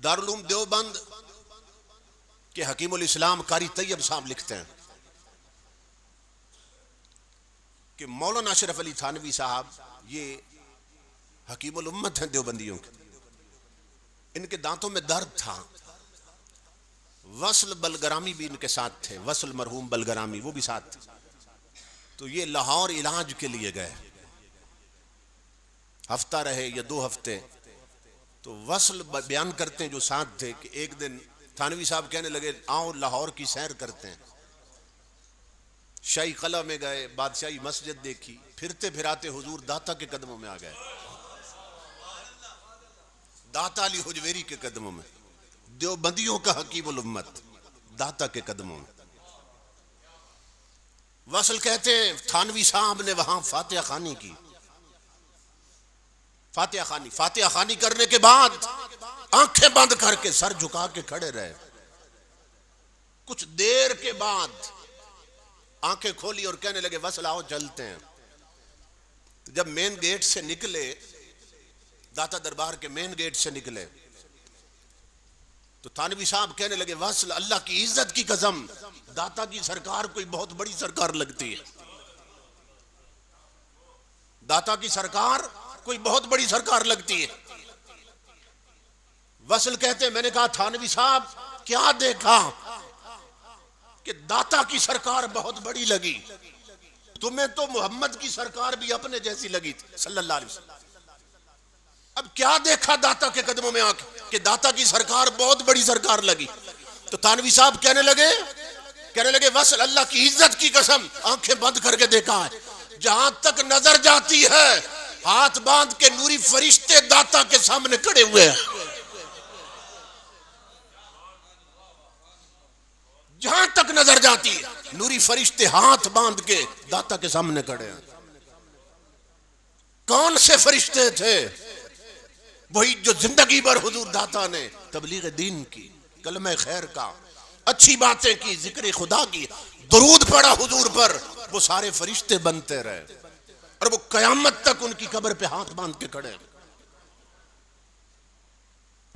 दारुल उलूम देवबंद के हकीमुल इस्लाम कारी तैयब साहब लिखते हैं कि मौलाना अशरफ अली थानवी साहब ये हकीमुल उम्मत हैं देवबंदियों के, इनके दांतों में दर्द था। वसल बलगरामी भी इनके साथ थे, वसल मरहूम बलगरामी वो भी साथ थे। तो ये लाहौर इलाज के लिए गए, हफ्ता रहे या 2 हफ्ते। तो वसल बयान करते हैं जो साथ थे कि एक दिन थानवी साहब कहने लगे आओ लाहौर की सैर करते हैं। शाही कला में गए, बादशाही मस्जिद देखी, फिरते फिराते हुजूर दाता के कदमों में आ गए, दाता अली हुजवेरी के कदमों में, देवबंदियों का हकीमुल उम्मत दाता के कदमों में। वसल कहते हैं थानवी साहब ने वहां फातिहा खानी की। फातिहा खानी करने के बाद आंखें बंद करके सर झुका के खड़े रहे। कुछ देर के बाद आंखें खोली और कहने लगे वसल आओ चलते हैं। तो जब मेन गेट से निकले, दाता दरबार के मेन गेट से निकले, तो थानवी साहब कहने लगे वसल अल्लाह की इज्जत की कसम, दाता की सरकार कोई बहुत बड़ी सरकार लगती है, दाता की सरकार कोई बहुत बड़ी सरकार लगती है। वसल कहते मैंने कहा थानवी साहब क्या देखा कि दाता की सरकार बहुत बड़ी लगी, तुम्हें तो मोहम्मद की सरकार भी अपने जैसी लगी थी सल्लल्लाहु अलैहि वसल्लम। अब क्या देखा दाता के कदमों में आके कि दाता की सरकार बहुत बड़ी सरकार लगी। तो थानवी साहब कहने लगे वसल अल्लाह की इज्जत की कसम, आंखें बंद करके देखा है, जहां तक नजर जाती है हाथ बांध के नूरी फरिश्ते दाता के सामने खड़े हुए हैं। जहां तक नजर जाती है नूरी फरिश्ते हाथ बांध के दाता के सामने खड़े हैं। कौन से फरिश्ते थे? वही जो जिंदगी भर हुजूर दाता ने तबलीग दीन की, कलमे खैर का, अच्छी बातें की, जिक्र खुदा की, दुरूद पड़ा हुजूर पर, वो सारे फरिश्ते बनते रहे और वो कयामत तक उनकी कब्र पे हाथ बांध के खड़े।